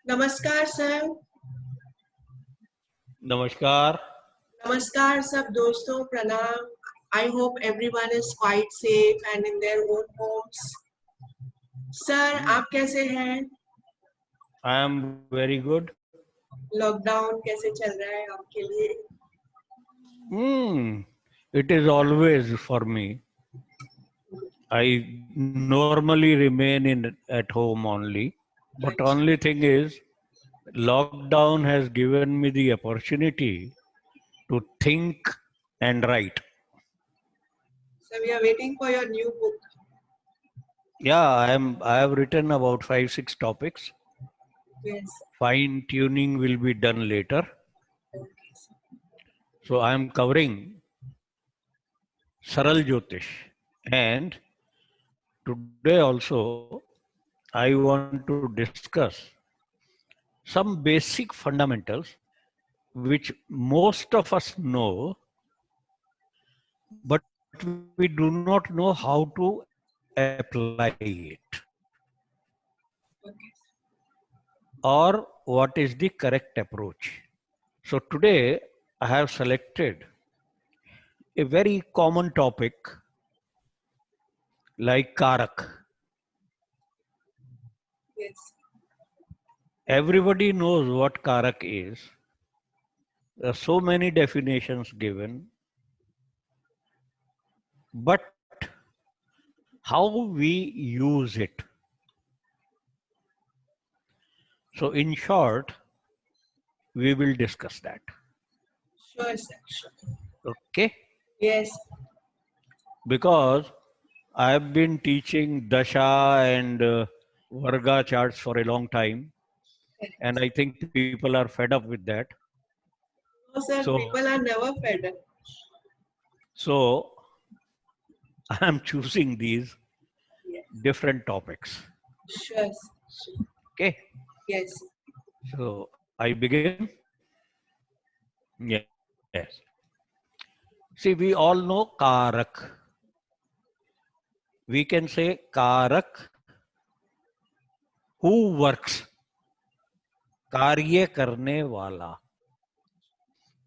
नमस्कार सर। नमस्कार। नमस्कार सब दोस्तों, प्रणाम। I hope everyone is quite safe and in their own homes. Sir, आप कैसे हैं? I am very good. Lockdown कैसे चल रहा है आपके लिए? It is always for me. I normally remain at home only, but अच्छा, only thing is, lockdown has given me the opportunity to think and write. Sir, we are waiting for your new book. Yeah, I have written about 5, 6 topics. Yes. Fine tuning will be done later. So I am covering Saral Jyotish, and today also I want to discuss some basic fundamentals which most of us know, but we do not know how to apply it or what is the correct approach. So today I have selected a very common topic like Karak. Yes. Everybody knows what Karak is. There are so many definitions given, but how we use it. So in short, we will discuss that. Sure sir, sure. Okay? Yes. Because I have been teaching Dasha and Varga charts for a long time, and I think people are fed up with that. No sir, So, people are never fed up. so I am choosing these yes. different topics. Sure sir. Okay? Yes. So I begin. Yes. See, we all know Karak. We can say Karak who works. कार्य करने वाला.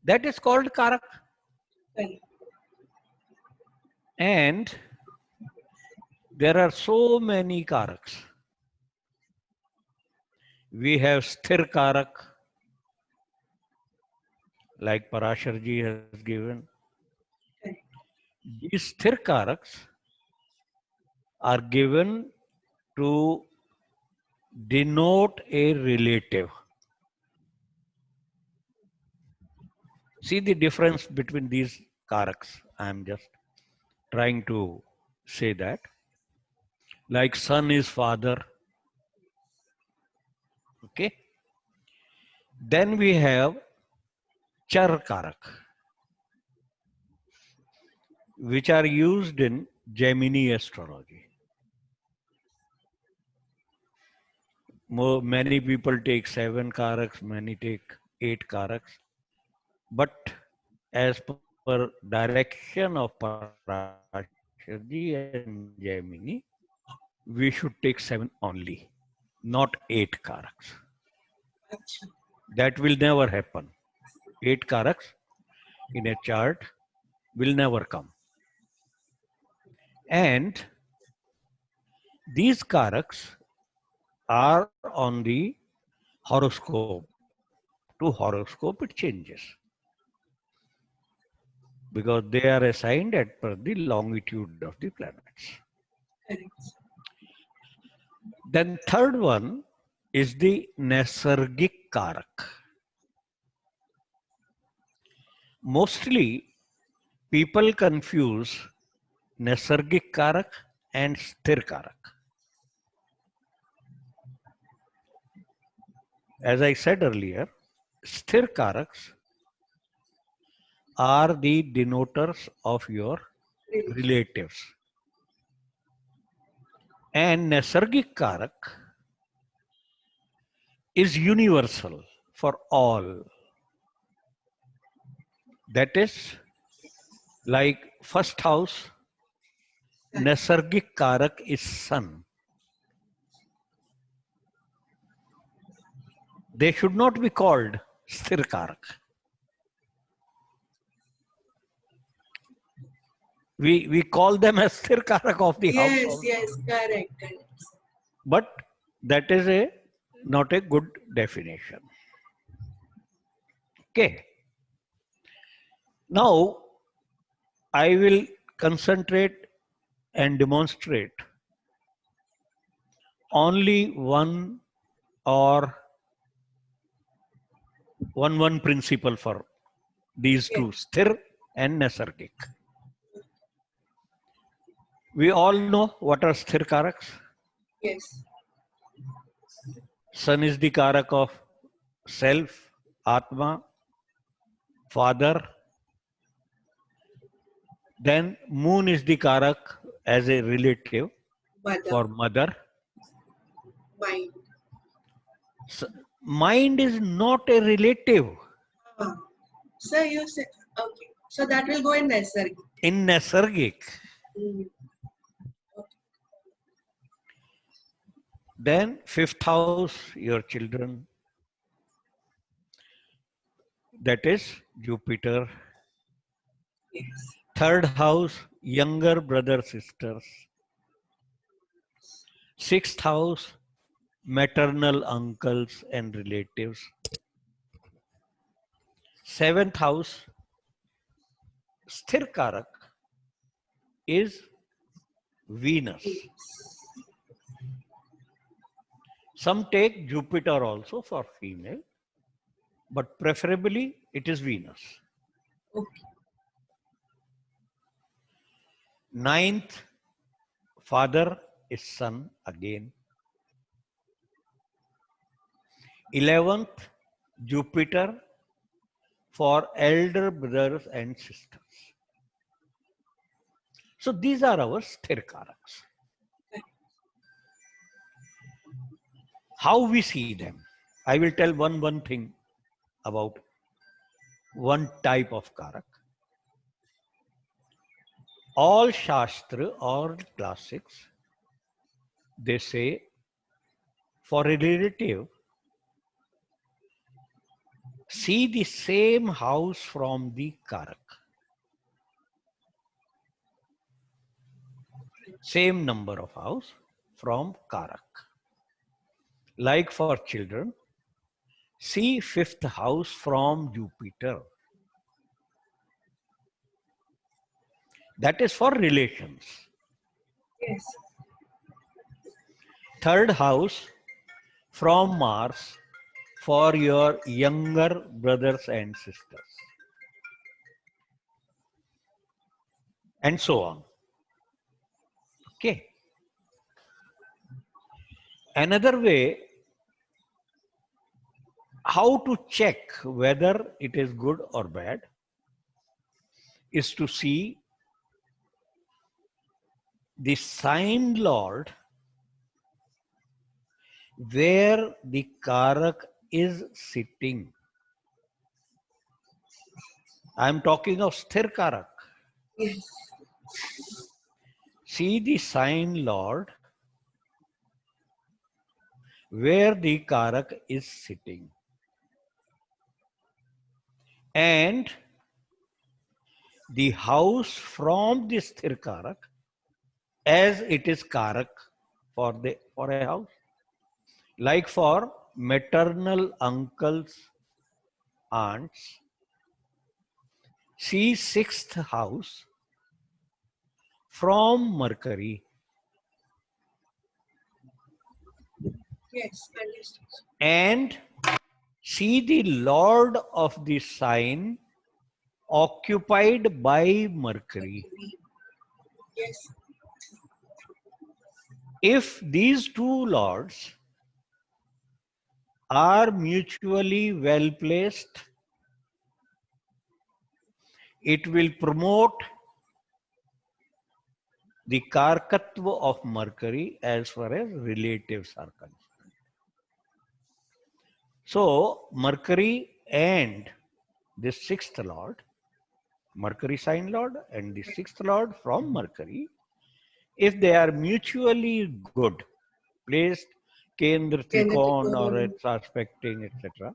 That is called Karak. And there are so many Karaks. We have Sthir Karak, like Parasharji has given. These Sthir Karaks are given to denote a relative. See the difference between these Karaks. I am just trying to say that. Like son is father. Okay. Then we have Char Karak, which are used in Gemini astrology. Many people take 7 Karaks, many take 8 Karaks. But as per direction of Parasharji and Gemini, we should take 7 only, not 8 Karaks. अच्छा। That will never happen. 8 Karaks in a chart will never come. And these Karaks are on the horoscope. To horoscope, it changes because they are assigned as per the longitude of the planets. Then third one is the Nasargik Karak. Mostly people confuse Nasargik Karak and Sthir Karak. As I said earlier, Sthir Karaks are the denoters of your relatives. And Nasargik Karak is universal for all. That is like first house, Nasargik Karak is sun. they should not be called sthir karak. We call them as sthir karak of the house Yes, also. yes, correct, correct. But that is not a good definition. Okay. Now I will concentrate and demonstrate only one or one principle for these two, Yes, sthir and nasargic. We all know what are sthir karaks. yes, Sun is the karak of self, atma, father. Then moon is the karak as a relative mother, for mother. mind. Mind is not a relative. Ah. So you said, okay. So that will go in Naisargi. In nasargic, Mm. then fifth house, your children, that is Jupiter. Yes, Third house, younger brother, sisters. Sixth house, maternal uncles and relatives. Seventh house, sthir karak, is Venus. Some take Jupiter also for female, but preferably it is Venus. okay. Ninth, father is sun again. 11th, Jupiter for elder brothers and sisters. So these are our sthir karaks. How we see them? I will tell one thing about one type of karak. All Shastra or classics, they say for a relative, see the same house from the karak. Same number of house from karak. Like for children, see fifth house from Jupiter. That is for relations. Yes, Third house from Mars for your younger brothers and sisters. And so on. Okay. Another way, how to check whether it is good or bad, is to see the sign lord where the karak is sitting. I am talking of sthir karak. yes, See the sign lord where the karak is sitting. And the house from the sthir karak, as it is karak for a house. Like for maternal uncles, aunts, see sixth house from Mercury. yes, understood. And see the lord of the sign occupied by Mercury. Yes, If these two lords are mutually well placed, it will promote the karkatva of Mercury as far as relatives are concerned. So Mercury and the sixth lord, Mercury sign lord and the sixth lord from Mercury, if they are mutually good, placed Kendra Kendra Trikon or Trikon. its aspecting, etc.,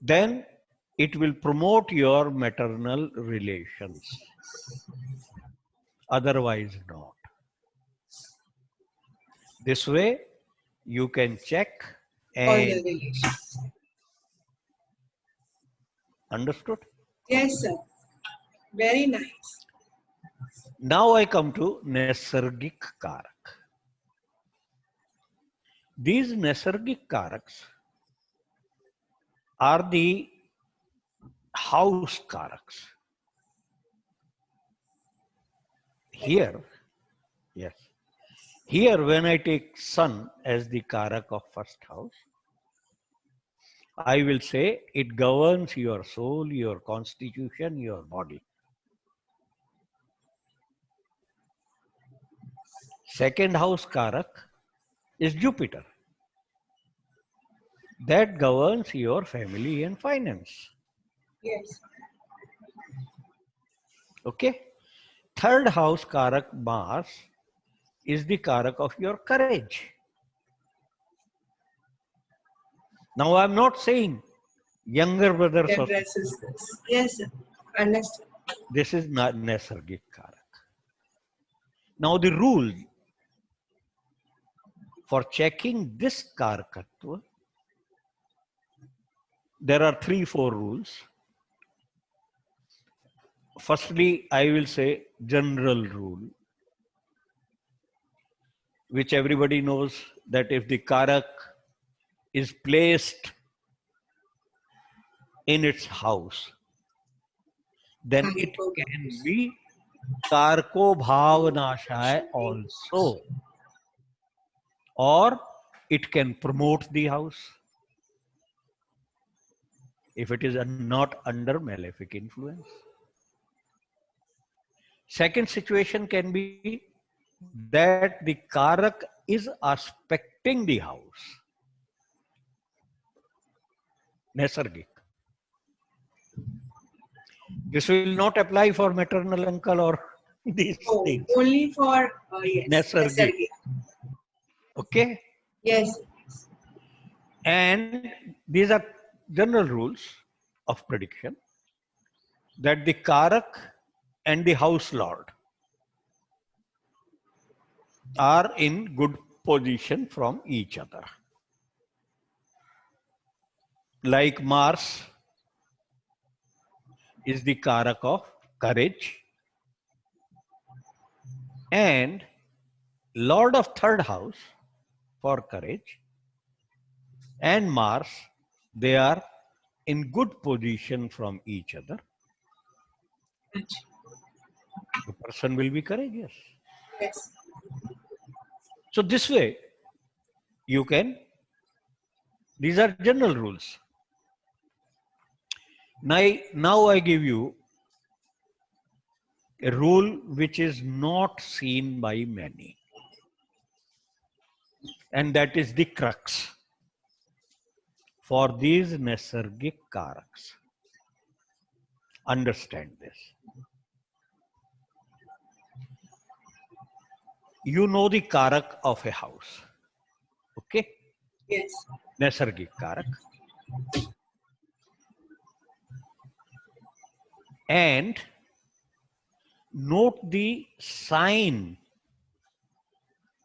then it will promote your maternal relations. Otherwise, not. This way, you can check All and the relations. understood. Yes, sir. Very nice. Now I come to Naisargik Karak. These Naisargik Karaks are the house Karaks. Here, yes. Here, when I take sun as the Karak of first house, I will say it governs your soul, your constitution, your body. Second house Karak is Jupiter. That governs your family and finance. Yes. Okay. Third house Karak Mars is the Karak of your courage. Now I'm not saying younger brothers or Younger sisters. Yes, sir. Understood. this is not Naisargik Karak. Now the rule for checking this Karakatva, there are 3-4 rules. Firstly, I will say general rule, which everybody knows, that if the Karak is placed in its house, then it can be Karko Bhavanashaya also, or it can promote the house if it is not under malefic influence. Second situation can be that the Karak is aspecting the house. Naisargik. This will not apply for maternal uncle or these Oh, things. only for yes. Naisargik. Okay? Yes. And these are general rules of prediction that the Karak and the house lord are in good position from each other. Like Mars is the Karak of courage, and Lord of third house for courage and Mars, they are in good position from each other. The person will be courageous. Yes. So this way, you can, these are general rules. Now I give you a rule which is not seen by many. And that is the crux for these Naisargik Karaks. Understand this. You know the Karak of a house. Okay? Yes. Naisargik Karak. And note the sign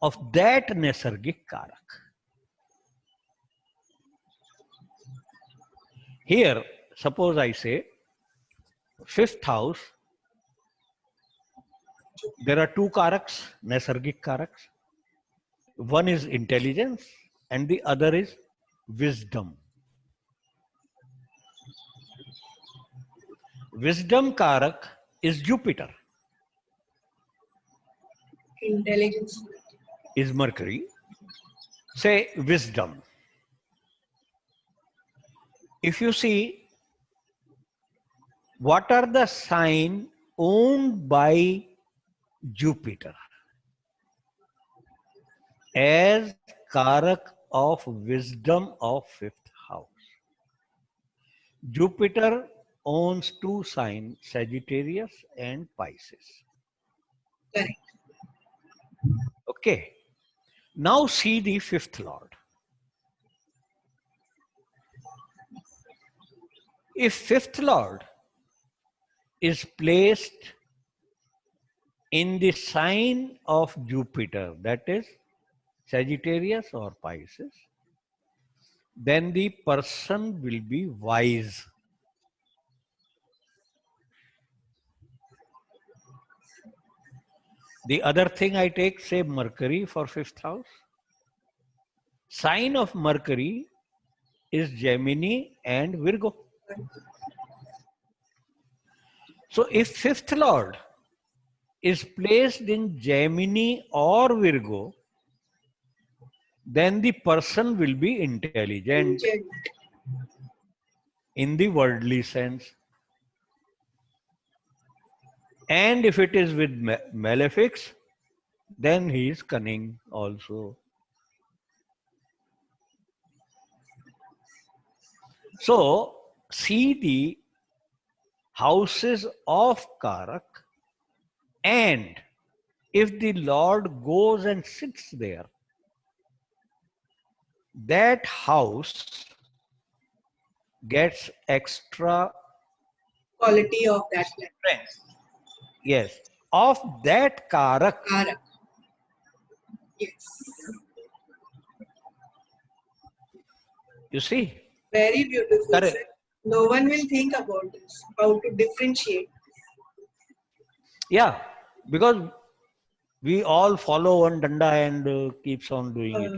of that Naisargik Karak. Here, suppose I say, fifth house, there are 2 Karaks, Naisargik Karaks. One is intelligence and the other is wisdom. Wisdom Karak is Jupiter. Intelligence Is Mercury. Say wisdom. If you see, what are the signs owned by Jupiter as Karak of wisdom of 5th house? Jupiter owns 2 signs, Sagittarius and Pisces. correct. Okay. Now see the 5th lord. if fifth lord is placed in the sign of Jupiter, that is Sagittarius or Pisces, then the person will be wise. The other thing I take, say Mercury for fifth house. Sign of Mercury is Gemini and Virgo. So if fifth lord is placed in Gemini or Virgo, then the person will be intelligent in the worldly sense. And if it is with malefics, then he is cunning also. So, see the houses of Karak, and if the Lord goes and sits there, that house gets extra quality of that strength. Yes, of that Karak. Karak. Yes. You see? Very beautiful. Correct. Sir. No one will think about this, how to differentiate. Yeah, because we all follow one danda and keeps on doing it.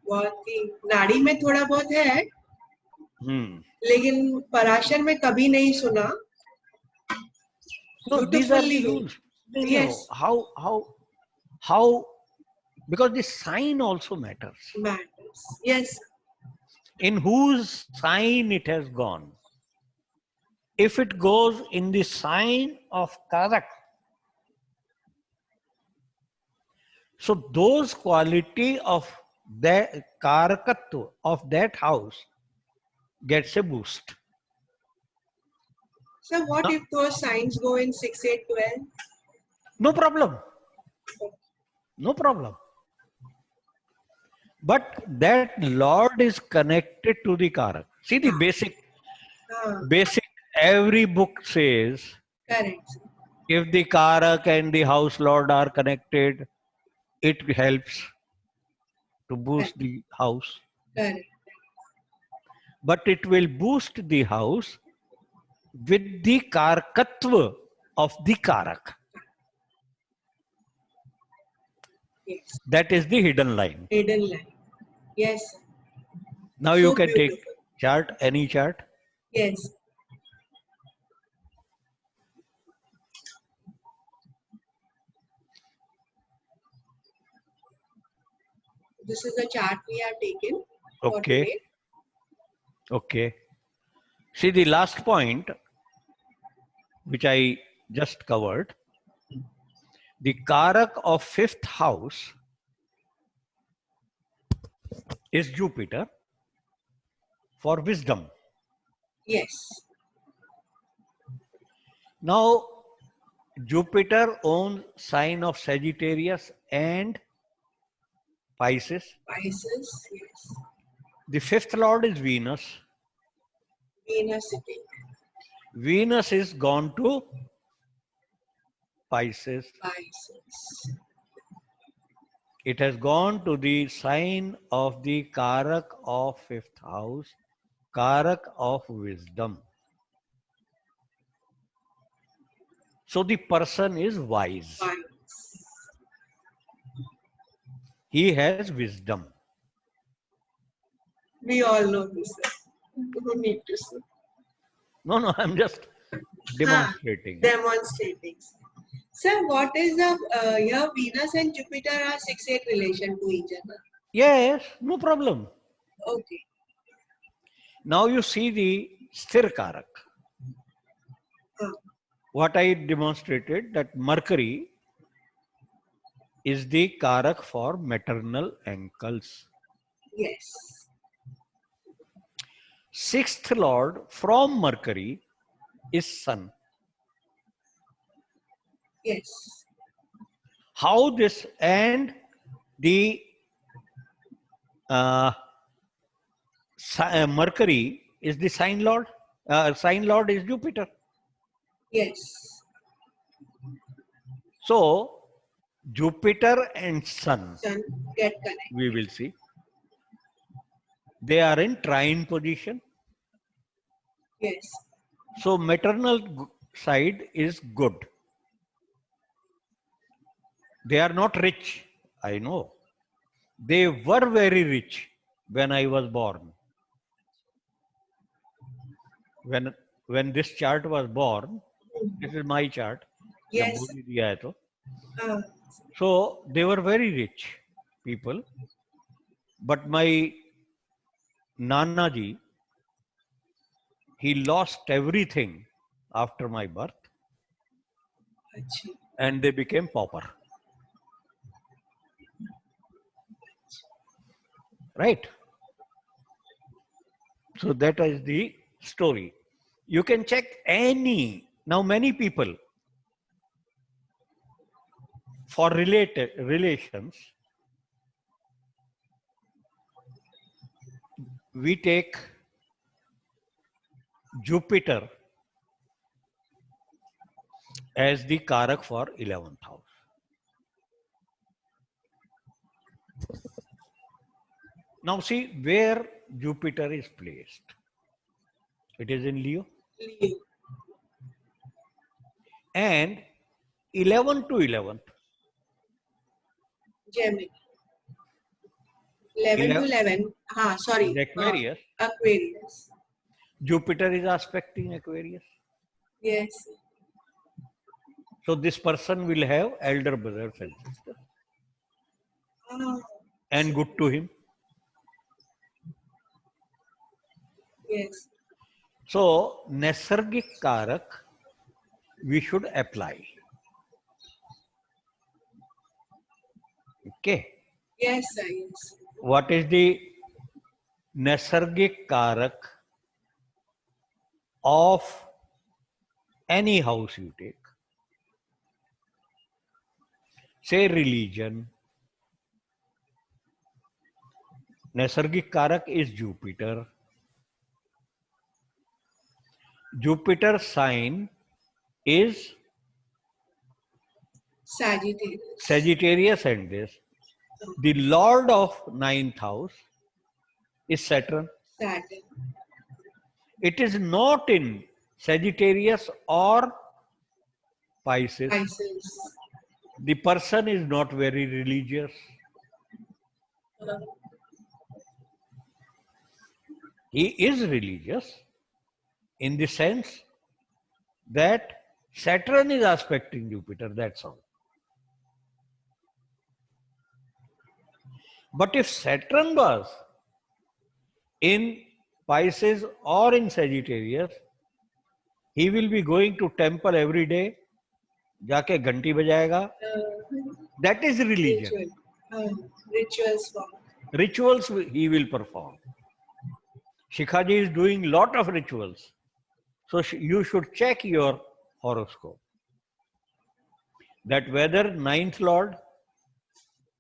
बहुत ही नाड़ी में थोड़ा बहुत है, लेकिन पराशर में कभी नहीं सुना. No, these are the Beautifully rules. No, yes. How, because the sign also matters. Matters. Yes. In whose sign it has gone. If it goes in the sign of Karak, so those quality of the Karakatva of that house gets a boost. So what if those signs go in 6, 8, 12? No problem. No problem. But that Lord is connected to the Karak. See the basic, every book says, correct. If the Karak and the house Lord are connected, it helps to boost the house. Correct. But it will boost the house with the Karakatva of the Karak. Yes. That is the hidden line. Hidden line. Yes. Now So you can beautiful. take chart, any chart. Yes. This is the chart we have taken for today. Okay. See the last point, which I just covered. The Karak of fifth house is Jupiter for wisdom. Yes. Now, Jupiter owns sign of Sagittarius and Pisces. Pisces, yes. The fifth lord is Venus. Venus city. Venus is gone to Pisces. Pisces. It has gone to the sign of the Karak of fifth house, Karak of wisdom. So the person is wise. He has wisdom. We all know this. No need to say. No, I'm just demonstrating. Demonstrating. Sir, what is the here Venus and Jupiter are 6-8 relation to each other? Yes, no problem. Okay. Now you see the Sthir Karak. What I demonstrated, that Mercury is the Karak for maternal ankles. Yes. Sixth lord from Mercury is Sun. Yes. How this, and the Mercury is the sign lord. Sign lord is Jupiter. Yes. So Jupiter and Sun, Sun get we connected. will see, they are in trine position. Yes. So maternal side is good. They are not rich, I know. They were very rich when I was born. When this chart was born, this is my chart. जब Yes. बोली दिया है तो. Uh, So they were very rich people. But my Nana ji, he lost everything after my birth अच्छा. and they became pauper. Right? So that is the story. You can check any, now many people for relations, we take Jupiter as the Karak for 11th house. Now see where Jupiter is placed. It is in Leo. Leo. And 11 to 11th. Gemini. 11 to 11. Sorry. Is Aquarius. Aquarius. Jupiter is aspecting Aquarius. Yes. So this person will have elder brothers and sisters. And good to him. Yes. So Naisargik Karak we should apply. Okay. Yes, sir. Yes. What is the Naisargik Karak of any house you take? Say religion. Naisargik Karak is Jupiter. Jupiter sign is Sagittarius. Sagittarius and this. The Lord of 9th house is Saturn. Saturn. It is not in Sagittarius or Pisces. Pisces. The person is not very religious. He is religious in the sense that Saturn is aspecting Jupiter, that's all. But if Saturn was in Pisces or in Sagittarius, he will be going to temple every day, जाके घंटी बजाएगा. That is religion. Rituals form. Rituals he will perform. Shikhaji is doing lot of rituals. So you should check your horoscope. That whether 9th Lord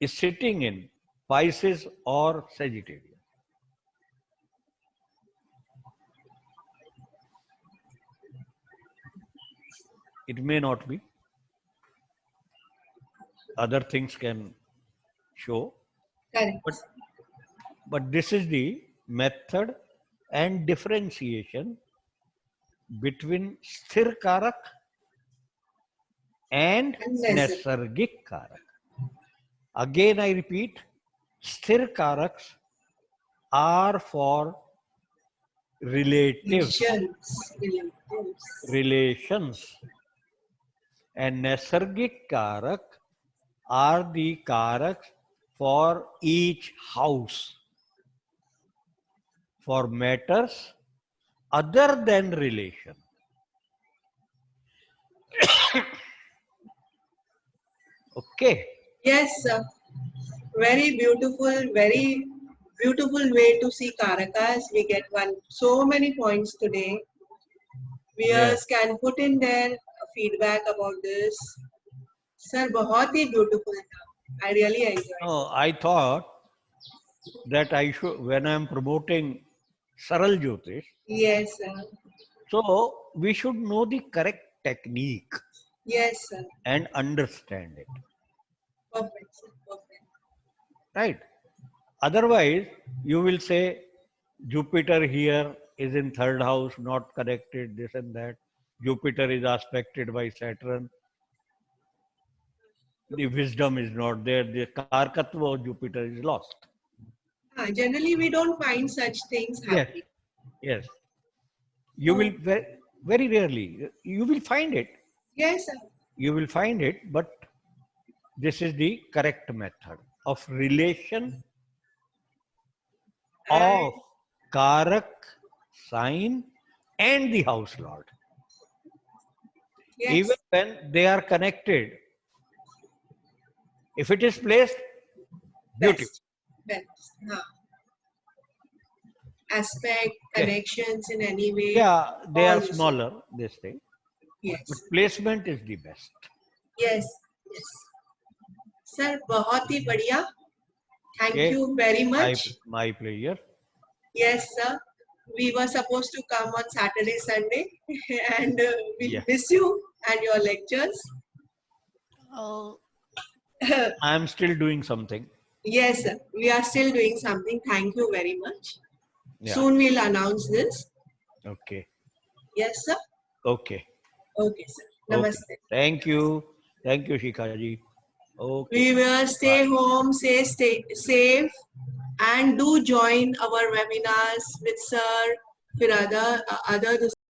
is sitting in Pisces or Sagittarius. It may not be. Other things can show. Correct. But this is the method and differentiation between Sthir Karak and Naisargik Karak. Again, I repeat, Sthir Karaks are for relatives, relations, and Naisargik Karak are the Karaks for each house, for matters other than relation. Okay. Yes, sir. Very beautiful way to see Karakas. We get so many points today. Viewers can put in their feedback about this. Sir, बहुत ही beautiful था. I really enjoyed. No, I thought that I should, when I am promoting Saral Jyotish, yes, sir. So we should know the correct technique Yes, sir. and understand it, Perfect, sir. Perfect. right? Otherwise, you will say Jupiter here is in third house, not connected, this and that. Jupiter is aspected by Saturn. The wisdom is not there. The karkatva of Jupiter is lost. Generally, we don't find such things Yes, happening. yes. You will very rarely. You will find it. Yes, sir. You will find it, but this is the correct method of relation And of Karak, sign, and the house lord. yes, Even when they are connected, if it is placed, beautiful. best. Aspect, Yes. connections in any way. Yeah, they all are you see. smaller, this thing. Yes. But placement is the best. Yes. Yes. Sir, बहुत ही बढ़िया. Thank Okay. you very much. My pleasure. Yes, sir. We were supposed to come on Saturday, Sunday, and we Yeah. miss you and your lectures. I am still doing something. Yes, sir. We are still doing something. Thank you very much. Yeah. Soon we'll announce this. Okay. Yes, sir. Okay. Okay, sir. Okay. Namaste. Thank you. Thank you, Shikhaji. Okay. We will stay Bye. home, stay safe, and do join our webinars with sir. फिर other